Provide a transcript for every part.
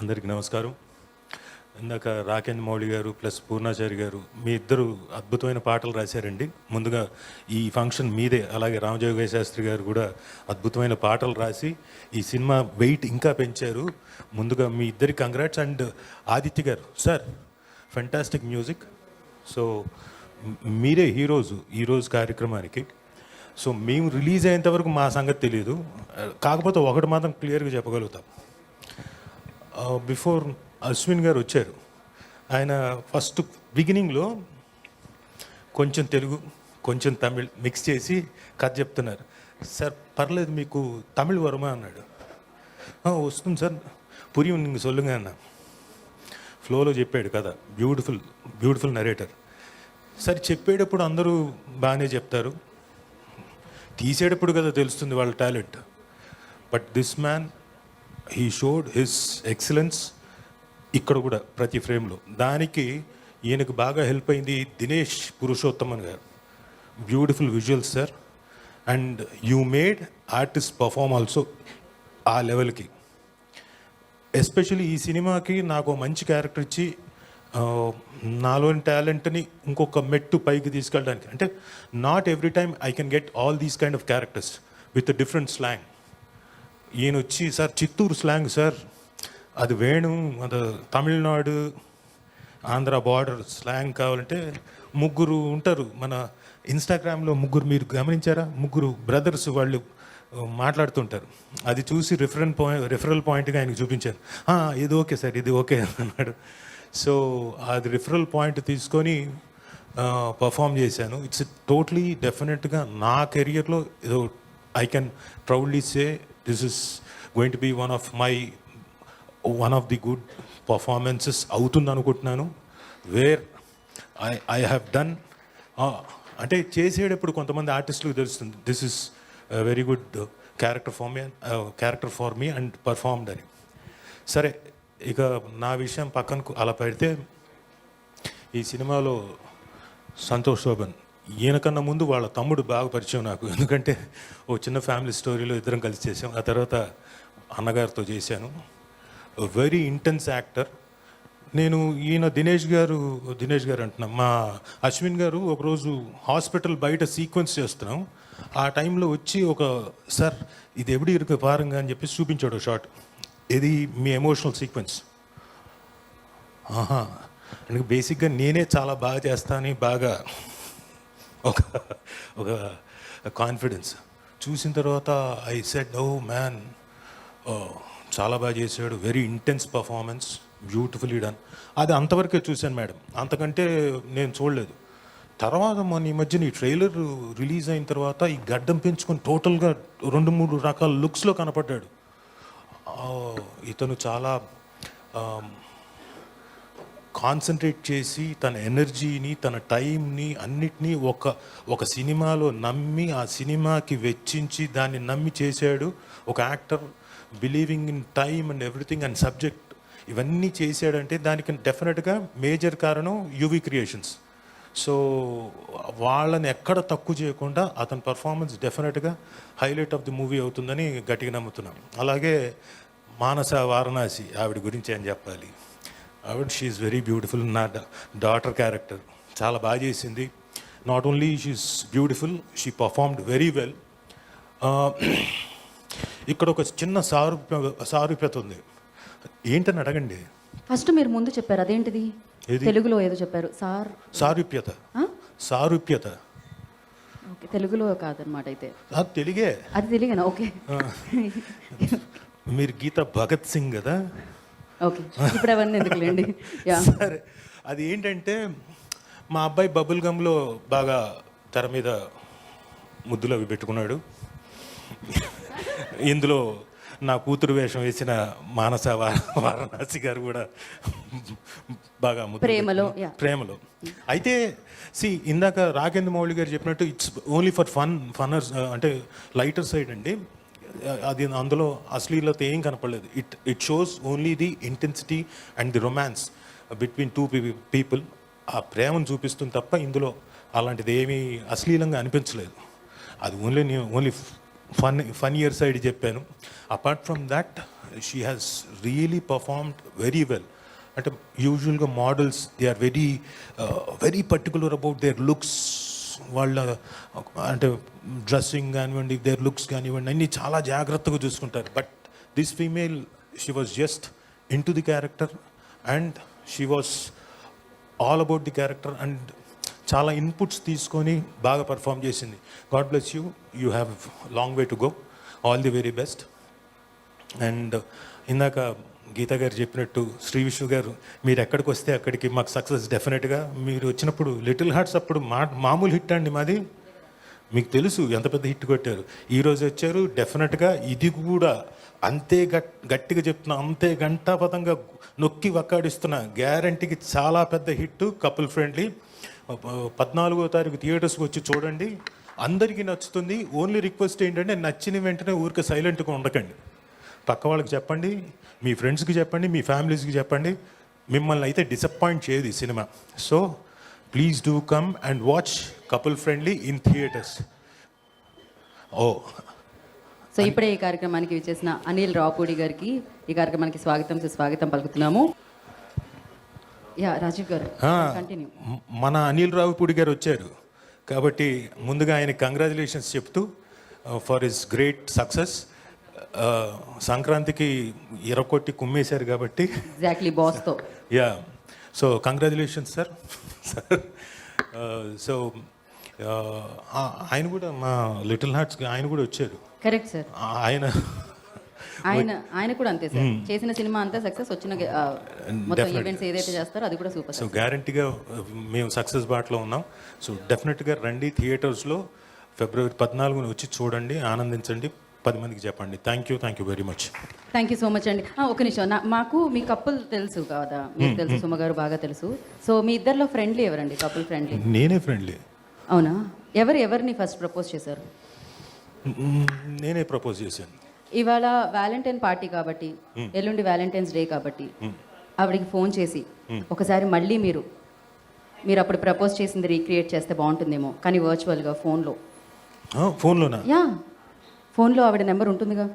అందరికీ నమస్కారం. ఇందాక రాకేంద్ర మౌళి గారు ప్లస్ పూర్ణాచారి గారు మీ ఇద్దరు అద్భుతమైన పాటలు రాశారండి. ముందుగా ఈ ఫంక్షన్ మీదే. అలాగే రామజోగయ్య శాస్త్రి గారు కూడా అద్భుతమైన పాటలు రాసి ఈ సినిమా వెయిట్ ఇంకా పెంచారు. ముందుగా మీ ఇద్దరి కంగ్రాట్స్. అండ్ ఆదిత్య గారు సార్, ఫెంటాస్టిక్ మ్యూజిక్. సో మీరే హీరోజు ఈరోజు కార్యక్రమానికి. సో మేము రిలీజ్ అయ్యేంత వరకు మా సంగతి తెలియదు. కాకపోతే ఒకటి మాత్రం క్లియర్గా చెప్పగలుగుతాం. బిఫోర్ అశ్విన్ గారు వచ్చారు, ఆయన ఫస్ట్ బిగినింగ్లో కొంచెం తెలుగు కొంచెం తమిళ్ మిక్స్ చేసి కథ చెప్తున్నారు. సార్ పర్లేదు మీకు తమిళ్ వరమా అన్నాడు. వస్తుంది సార్, పురియం నీకు సొల్లుగా అన్న ఫ్లోలో చెప్పాడు కదా. Beautiful beautiful narrator. సరే చెప్పేటప్పుడు అందరూ బాగానే చెప్తారు, తీసేటప్పుడు కదా తెలుస్తుంది వాళ్ళ talent. But this man he showed his excellence ఇక్కడ కూడా ప్రతి ఫ్రేమ్లో. దానికి ఈయనకు బాగా హెల్ప్ అయింది దినేష్ పురుషోత్తమన్ గారు. Beautiful visuals sir. And you made artist perform also ఆ లెవెల్కి. ఎస్పెషల్లీ ఈ సినిమాకి నాకు మంచి క్యారెక్టర్ ఇచ్చి నాలోని టాలెంట్ని ఇంకొక మెట్టు పైకి తీసుకెళ్ళడానికి. అంటే not every time I can get all these kind of characters with different slang. ఈయన వచ్చి సార్ చిత్తూరు స్లాంగ్ సార్, అది వేణు, అది తమిళనాడు ఆంధ్ర బార్డర్ స్లాంగ్ కావాలంటే ముగ్గురు ఉంటారు మన ఇన్స్టాగ్రామ్లో. ముగ్గురు మీరు గమనించారా? ముగ్గురు బ్రదర్స్ వాళ్ళు మాట్లాడుతుంటారు. అది చూసి రిఫరల్ పాయింట్గా ఆయనకు చూపించాను. ఇది ఓకే సార్, ఇది ఓకే అన్నాడు. సో అది రిఫరల్ పాయింట్ తీసుకొని పర్ఫామ్ చేశాను. ఇట్స్ టోటలీ డెఫినెట్గా నా కెరియర్లో ఏదో I can proudly say this is going to be one of the good performances అవుతుంది అనుకుంటున్నాను. Where I have done. అంటే చేసేటప్పుడు కొంతమంది ఆర్టిస్టులకు తెలుస్తుంది this is very good character for me and performed అని. సరే, ఇక నా విషయం పక్కనకు అలా పెడితే, ఈ సినిమాలో సంతోష్ శోభన్, ఈయనకన్నా ముందు వాళ్ళ తమ్ముడు బాగా పరిచయం నాకు. ఎందుకంటే ఓ చిన్న ఫ్యామిలీ స్టోరీలో ఇద్దరం కలిసి చేసాం. ఆ తర్వాత అన్నగారితో చేశాను. Very intense actor. నేను ఈయన దినేష్ గారు అంటున్నాం, మా అశ్విన్ గారు ఒకరోజు హాస్పిటల్ బయట సీక్వెన్స్ చేస్తున్నాం. ఆ టైంలో వచ్చి సార్ ఇది ఎప్పుడు ఇరుకు పారంగా అని చెప్పి చూపించాడు షార్ట్. ఇది మీ ఎమోషనల్ సీక్వెన్స్. అందుకే బేసిక్గా నేనే చాలా బాగా చేస్తానని బాగా ఒక కాన్ఫిడెన్స్. చూసిన తర్వాత ఐ సెడ్ ఓ మ్యాన్, చాలా బాగా చేశాడు, very intense performance, beautifully done. అది అంతవరకే చూశాను మేడం, అంతకంటే నేను చూడలేదు. తర్వాత మొన్న ఈ మధ్యన ఈ ట్రైలర్ రిలీజ్ అయిన తర్వాత ఈ గడ్డం పెంచుకొని టోటల్గా 2-3 రకాల లుక్స్లో కనపడ్డాడు. ఇతను చాలా కాన్సన్ట్రేట్ చేసి తన ఎనర్జీని, తన టైంని, అన్నిటినీ ఒక సినిమాలో నమ్మి, ఆ సినిమాకి వెచ్చించి దాన్ని నమ్మి చేశాడు. ఒక actor believing in time and everything and subject, ఇవన్నీ చేశాడంటే దానికి డెఫినెట్గా మేజర్ కారణం యువి క్రియేషన్స్. సో వాళ్ళని ఎక్కడ తక్కువ చేయకుండా అతని పర్ఫార్మెన్స్ డెఫినెట్గా హైలైట్ ఆఫ్ ది మూవీ అవుతుందని గట్టిగా నమ్ముతున్నాం. అలాగే మానస వారణాసి, ఆవిడ గురించి ఏం చెప్పాలి. ఆవిడ షీఈస్ వెరీ బ్యూటిఫుల్. నా డాటర్ క్యారెక్టర్ చాలా బాగా చేసింది. Not only she is beautiful, she performed very well. ఇక్కడ ఒక చిన్న సారూప్యత ఉంది. ఏంటని అడగండి. ఫస్ట్ మీరు ముందు చెప్పారు, అదేంటిది? తెలుగులో ఏదో చెప్పారు. సారూప్యత. సారూప్యత ఓకే, తెలుగులో కాదనమాట. అయితే అది తెలుగే. అది తెలుగేనా? ఓకే. మీరు గీత భగత్ సింగ్ కదా. ఓకే, ఇప్పుడు అవన్నీ ఎందుకులేండి. సరే, అది ఏంటంటే మా అబ్బాయి బబుల్ గమ్లో బాగా తెర మీద ముద్దులు అవి పెట్టుకున్నాడు. ఇందులో నా కూతురు వేషం వేసిన మానస వారణాసి గారు కూడా బాగా ప్రేమలో. అయితే ఇందాక రాకేంద్ర మౌళి గారు చెప్పినట్టు ఇట్స్ ఓన్లీ ఫర్ ఫన్నర్స్, అంటే లైటర్ సైడ్ అండి. అది అందులో అశ్లీలత ఏం కనపడలేదు. It shows only the intensity and the romance between two people. ఆ ప్రేమను చూపిస్తుంది తప్ప ఇందులో అలాంటిది ఏమీ అశ్లీలంగా అనిపించలేదు. అది ఓన్లీ ఫన్ ఇయర్ సైడ్ చెప్పాను. Apart from that she has really performed very well. అంటే యూజువల్గా models they are very particular about their looks, వాళ్ళ అంటే డ్రెస్సింగ్ కానివ్వండి, దేర్ లుక్స్ కానివ్వండి, అన్నీ చాలా జాగ్రత్తగా చూసుకుంటారు. But this female she was just in to the character and she was all about the character and చాలా ఇన్పుట్స్ తీసుకొని బాగా పర్ఫామ్ చేసింది. God bless you, you have long way to go, all the very best. And ఇందాక గీతా గారు చెప్పినట్టు శ్రీ విష్ణు గారు మీరు ఎక్కడికి వస్తే అక్కడికి మాకు సక్సెస్ డెఫినెట్గా. మీరు వచ్చినప్పుడు లిటిల్ హార్ట్స్ అప్పుడు మామూలు హిట్ అండి మాది, మీకు తెలుసు ఎంత పెద్ద హిట్ కొట్టారు. ఈరోజు వచ్చారు, డెఫినెట్గా ఇది కూడా అంతే గట్టిగా చెప్తున్నా, అంతే గంటాపదంగా నొక్కి వక్కాడిస్తున్న గ్యారంటీకి చాలా పెద్ద హిట్. కపుల్ ఫ్రెండ్లీ 14వ తారీఖు థియేటర్స్కి వచ్చి చూడండి, అందరికీ నచ్చుతుంది. ఓన్లీ రిక్వెస్ట్ ఏంటంటే నచ్చిన వెంటనే ఊరికే సైలెంట్గా ఉండకండి, పక్క వాళ్ళకి చెప్పండి, మీ ఫ్రెండ్స్కి చెప్పండి, మీ ఫ్యామిలీస్కి చెప్పండి. మిమ్మల్ని అయితే డిసప్పాయింట్ చేయదు ఈ సినిమా. So please do come and watch couple friendly in theatres. ఓ సో ఇప్పుడే ఈ కార్యక్రమానికి విచ్చేసిన అనిల్ రావుపూడి గారికి ఈ కార్యక్రమానికి స్వాగతం పలుకుతున్నాము. యా రాజీవ్ గారు కంటిన్యూ. మన అనిల్ రావుపూడి గారు వచ్చారు కాబట్టి ముందుగా ఆయన కంగ్రాచులేషన్స్ చెప్తూ ఫర్ హిస్ గ్రేట్ సక్సెస్. సంక్రాంతికి ఇరకొట్టి కుమ్మేశారు కాబట్టి ఎగ్జాక్ట్లీ బాస్తో. Yeah, so congratulations sir. Sir so ఆయన కూడా మా లిటిల్ హార్ట్స్కి ఆయన కూడా వచ్చారు. Correct sir. ఆయన కూడా అంతే సార్, చేసిన సినిమా అంతా సక్సెస్, వచ్చిన మొత్తం ఈవెంట్స్ ఏదైతే చేస్తారో అది కూడా సూపర్. సో గ్యారంటీగా మేము సక్సెస్ బాటలో ఉన్నాం. సో డెఫినెట్గా రండి, థియేటర్స్లో ఫిబ్రవరి 14న వచ్చి చూడండి, ఆనందించండి, 10 మందికి చెప్పండి. Thank you very much. Thank you so much అండి. ఒక నిమిషం, మాకు మీ కపుల్ తెలుసు కదా, మీకు తెలుసు, సుమ గారు బాగా తెలుసు. సో మీ ఇద్దరిలో ఫ్రెండ్లీ ఎవరండి? కపుల్ ఫ్రెండ్లీ నేనే ఫ్రెండ్లీ. అవునా? ఎవరిని ఫస్ట్ ప్రపోజ్ చేశారు? నేనే ప్రపోజ్ చేశాను. ఇవాళ వ్యాలంటైన్ పార్టీ కాబట్టి, ఎల్లుండి వ్యాలంటైన్స్ డే కాబట్టి ఆవిడికి ఫోన్ చేసి ఒకసారి మళ్ళీ మీరు అప్పుడు ప్రపోజ్ చేసింది రీక్రియేట్ చేస్తే బాగుంటుందేమో, కానీ వర్చువల్గా ఫోన్లోనా? యా, ఫోన్లో ఆవిడ నెంబర్ ఉంటుందిగా.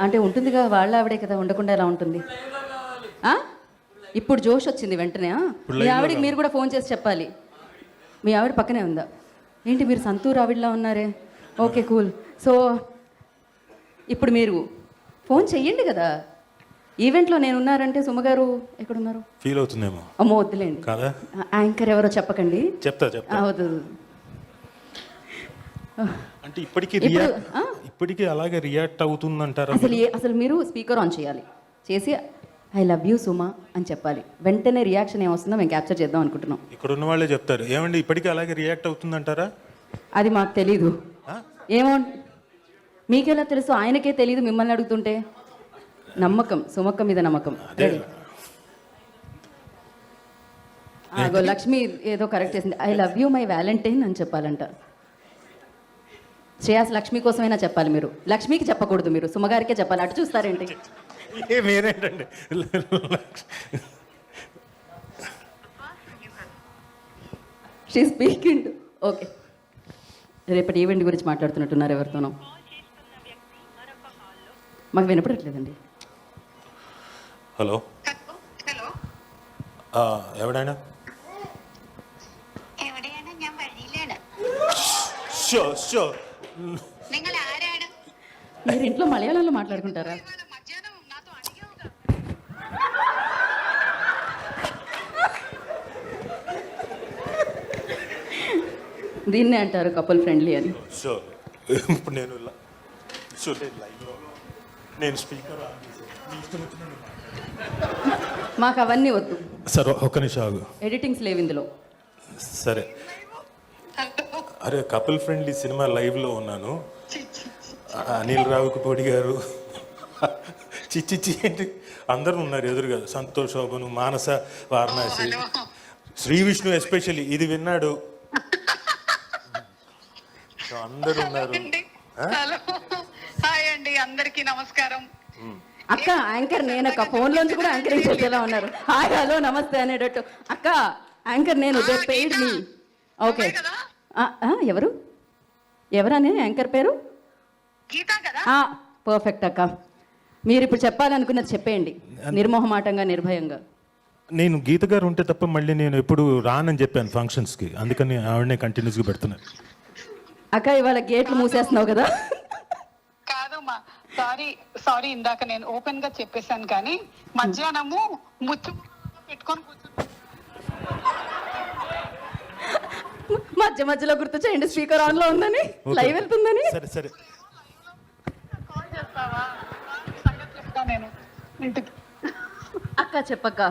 అంటే ఉంటుందిగా, వాళ్ళ ఆవిడే కదా, ఉండకుండా ఎలా ఉంటుంది? ఇప్పుడు జోష్ వచ్చింది వెంటనే. మీ ఆవిడకి మీరు కూడా ఫోన్ చేసి చెప్పాలి. మీ ఆవిడ పక్కనే ఉందా ఏంటి? మీరు సంతూర్ ఆవిడలా ఉన్నారే. Okay cool. సో ఇప్పుడు మీరు ఫోన్ చెయ్యండి కదా. ఈవెంట్లో నేను ఉన్నారంటే సుమగారు ఎక్కడున్నారు? ఫీల్ అవుతుందేమో. అమ్మో వద్దులేండి, కదా యాంకర్ ఎవరో చెప్పకండి. చెప్తా. వద్దు. అంటే ఇప్పటికీ అలాగే రియాక్ట్ అవుతుందంటారా? అసలు మీరు స్పీకర్ ఆన్ చేయాలి, చేసి ఐ లవ్ యూ సుమా అని చెప్పాలి. వెంటనే రియాక్షన్ ఏమొస్తుందో మేము క్యాప్చర్ చేద్దాం అనుకుంటున్నాం. ఇక్కడ ఉన్న వాళ్ళే చెప్తారు, ఏమండి ఇప్పటికీ అలాగే రియాక్ట్ అవుతుందంటారా? అది మాకు తెలీదు. ఏమో, మీకెలా తెలుసు? ఆయనకే తెలీదు మిమ్మల్ని అడుగుతుంటే. నమ్మకం, సుమక్క మీద నమ్మకం. లక్ష్మి ఏదో కరెక్ట్ చేసింది. I love you my Valentine అని చెప్పాలంట. శ్రేయాస్ లక్ష్మి కోసమైనా చెప్పాలి మీరు, లక్ష్మికి చెప్పకూడదు, మీరు సుమగారికే చెప్పాలి. అటు చూస్తారేంటి? మీరేంటండి షీ స్పీకింగ్. ఓకే, రేపటి ఈవెంట్ గురించి మాట్లాడుతున్నట్టున్నారు ఎవరితోనో. మాకు వినపడట్లేదండి. ഹലോ എവിടെയാണ്? എവിടെയാണ്? ഞാൻ വഴിയിലാണ്. നിങ്ങൾ ആരാണ്? మీరు ఇంట్లో మలయాళంలో మాట్లాడుకుంటారా? మధ్యాహ్నం నాతో అడిగావుగా. దీన్నే అంటారు కపుల్ ఫ్రెండ్లీ అని. ఇప్పుడు నేను స్పీకర్ మాకు అవన్నీ వద్దు. సరే ఒక్క నిమిషం ఆగు. ఎడిటింగ్స్ లేవు ఇందులో. సరే, అరే కపుల్ ఫ్రెండ్లీ సినిమా లైవ్లో ఉన్నాను. అనిల్ రావుపూడి గారు, చిచ్చి ఏంటి అందరూ ఉన్నారు ఎదురుగా. సంతోష్, శోభను, మానస, వారణాసి, శ్రీ విష్ణు ఎస్పెషల్లీ ఇది విన్నాడు. అందరూ ఉన్నారు. హాయ్ అండి, అందరికీ నమస్కారం. అక్క యాంకర్ నేనక్క, ఫోన్లోంచి కూడా యాంకరింగ్ చేసేలా ఉన్నారు. హాయ్ హలో నమస్తే అనేటట్టు. అక్క యాంకర్ నేను, దే పెయిడ్ మీ. ఓకే, ఎవరనే యాంకర్ పేరు? గీతా కదా? పర్ఫెక్ట్ అక్క. మీరు ఇప్పుడు చెప్పాలనుకున్నది చెప్పేయండి, నిర్మోహమాటంగా, నిర్భయంగా. నేను గీత గారు ఉంటే తప్ప మళ్ళీ నేను ఎప్పుడు రానని చెప్పాను ఫంక్షన్స్కి, అందుకని ఆవిడనే కంటిన్యూస్గా పెడుతున్నాను. అక్క ఇవాళ గేట్లు మూసేస్తున్నావు కదా. కాదమ్మా, సారీ ఇందాక నేను ఓపెన్ గా చెప్పేశాను కానీ మధ్యాహ్నము ముచ్చు పెట్టుకొని కూర్చున్నాను. మధ్య మధ్యలో గుర్తు చేయండి, స్పీకర్ ఆన్ లో ఉందని, Okay. లైవ్ వెళ్తుందని. సరే సరే కాల్ చేస్తావా? సంగతి చెప్తా నేను ఇంటికి. అక్క చెప్పక్క,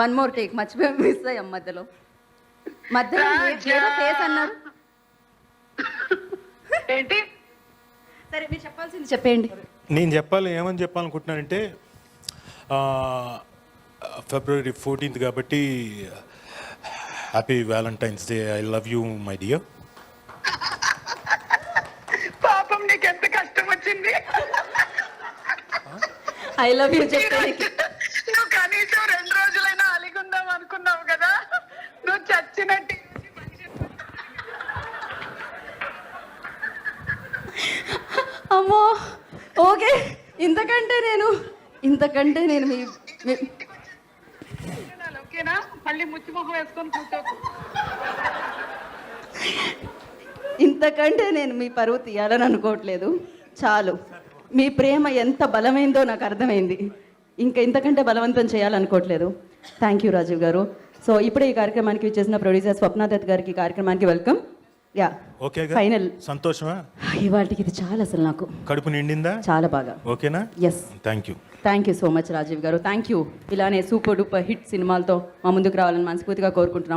వన్ మోర్ టేక్, మర్చిపోయి మిస్ అయ్యాం మధ్యలో ఏదో ఫేస్ అన్నారు. ఏంటి? సరే మీరు చెప్పాల్సింది చెప్పేయండి. నేను ఏమని చెప్పాలనుకుంటున్నానంటే ఫిబ్రవరి 14th కాబట్టి happy Valentine's day. I love you my dear. పాపం నీకు ఎంత కష్టం వచ్చింది. ఐ లవ్ యూ చెప్పడానికి నువ్వు కనీసం 2 రోజులైనా అలిగుందాం అనుకున్నావు కదా, నువ్వు చచ్చినట్టు. అమ్మో ఓకే, ఇంతకంటే నేను ఓకేనా? మళ్ళీ ముచ్చి మొహం వేసుకొని కూర్చోకు. ఇంతకంటే నేను మీ పరువు తీయాలని అనుకోవట్లేదు. చాలు, మీ ప్రేమ ఎంత బలమైందో నాకు అర్థమైంది. ఇంకా ఇంతకంటే బలవంతం చేయాలనుకోవట్లేదు. థ్యాంక్ యూ రాజీవ్ గారు. సో ఇప్పుడే ఈ కార్యక్రమానికి వచ్చేసిన ప్రొడ్యూసర్ స్వప్న దత్ గారికి కార్యక్రమానికి వెల్కమ్. Yeah okay final. సంతోషమా? ఇవాళకి ఇది చాలా, అసలు నాకు కడుపు నిండిందా? చాలా బాగా. ఓకేనా? Yes, thank you. Thank you so much Rajiv garu. Thank you. ఇలానే సూపర్ డూపర్ హిట్ సినిమాలతో మా ముందుకు రావాలని మనస్ఫూర్తిగా కోరుకుంటున్నాము.